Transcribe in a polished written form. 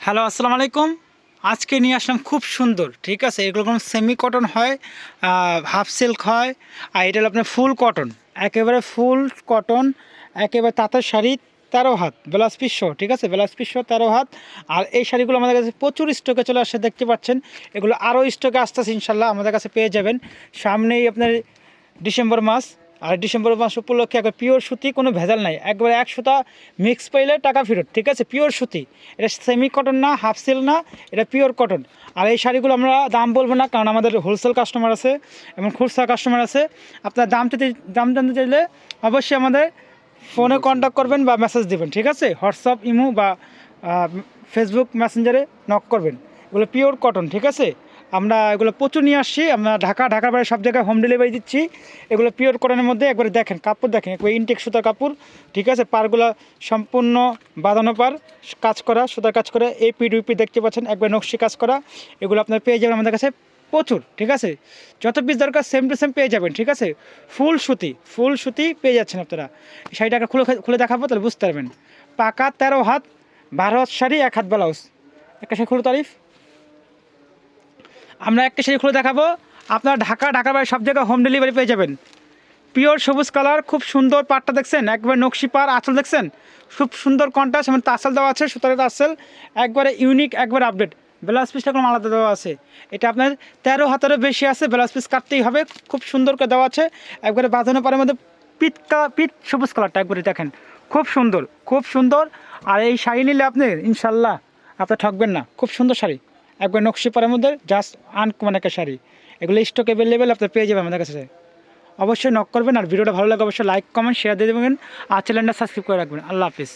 Hello, আসসালামু আলাইকুম। আজকে নিয়ে আসলাম খুব সুন্দর, ঠিক আছে। এগুলো কোনো সেমি কটন হয়, হাফ সিল্ক হয়, আর এটা হলো আপনার ফুল কটন, একেবারে ফুল কটন, একেবারে তাঁতের শাড়ি, 13 হাত ব্লাউজ পিস সহ, ঠিক আছে। ব্লাউজ পিস সহ 13 হাত। আর এই শাড়িগুলো আমাদের কাছে প্রচুর স্টকে চলে আসছে, দেখতে পাচ্ছেন। এগুলো আরও স্টকে আসতেছে, ইনশাল্লাহ আমাদের কাছে পেয়ে যাবেন। সামনেই আপনার ডিসেম্বর মাস, আর ডিসেম্বর মাস উপলক্ষে একবার পিওর সুতি, কোনো ভেজাল নাই, একবারে 1 সুতা মিক্স পাইলে টাকা ফেরত, ঠিক আছে। পিওর সুতি, এটা সেমি কটন না, হাফ সিল্ক না, এটা পিওর কটন। আর এই শাড়িগুলো আমরা দাম বলবো না, কারণ আমাদের হোলসেল কাস্টমার আছে এবং খুচরা কাস্টমার আছে। আপনার দাম জানতে চাইলে অবশ্যই আমাদের ফোনে কন্ট্যাক্ট করবেন বা মেসেজ দেবেন, ঠিক আছে। হোয়াটসঅ্যাপ, ইমো বা ফেসবুক মেসেঞ্জারে নক করবেন। এগুলো পিওর কটন, ঠিক আছে। আমরা এগুলো প্রচুর নিয়ে আসছি, আমরা ঢাকার বাইরে সব জায়গায় হোম ডেলিভারি দিচ্ছি। এগুলো পিওর কটনের মধ্যে একবারে দেখেন, কাপড় দেখেন, একবার ইনটেক সুতার কাপড়, ঠিক আছে। পারগুলো সম্পূর্ণ বাঁধানো পার, কাজ করা, সুতার কাজ করে, এপি ডুপি দেখতে পাচ্ছেন, একবার নকশি কাজ করা। এগুলো আপনার পেয়ে যাবেন আমাদের কাছে প্রচুর, ঠিক আছে। যত পিস দরকার সেম টু সেম পেয়ে যাবেন, ঠিক আছে। ফুল সুতি পেয়ে যাচ্ছেন আপনারা। শাড়িটাকে খুলে দেখাবো, তাহলে বুঝতে পারবেন। পাকা 13 হাত, 12 হাত শাড়ি, 1 হাত ব্লাউজ। একটা শাড়ি খুলে তারিফ, আমরা একটা শাড়ি খুলে দেখাবো। আপনার ঢাকার বাইরে সব জায়গায় হোম ডেলিভারি পেয়ে যাবেন। পিওর সবুজ কালার, খুব সুন্দর পাটটা দেখছেন, একবার নকশি পার, আঁচল দেখছেন, খুব সুন্দর কন্ট্রাস্ট এবং তাসেল দেওয়া আছে, সুতারের তাসেল, একবারে ইউনিক, একবার আপডেট। ব্লাউজ পিসটা কোনো আলাদা দেওয়া আছে, এটা আপনার 13 হাতেরও বেশি আছে, ব্লাউজ পিস কাটতেই হবে, খুব সুন্দর করে দেওয়া আছে। একবারে বাঁধানো পারের মধ্যে পিট সবুজ কালারটা একবারে দেখেন, খুব সুন্দর। আর এই শাড়ি নিলে আপনি ইনশাল্লাহ আপনার ঠকবেন না, খুব সুন্দর শাড়ি, একবার নকশি পাড়ের মধ্যে, জাস্ট আনকমন একটা শাড়ি। এগুলো স্টক অ্যাভেলেবেল, আপনার পেয়ে যাবেন আমাদের কাছে। অবশ্যই নক করবেন, আর ভিডিওটা ভালো লাগে অবশ্যই লাইক কমেন্ট শেয়ার দিয়ে দেবেন, আর চ্যানেলটা সাবস্ক্রাইব করে রাখবেন। আল্লাহ হাফিজ।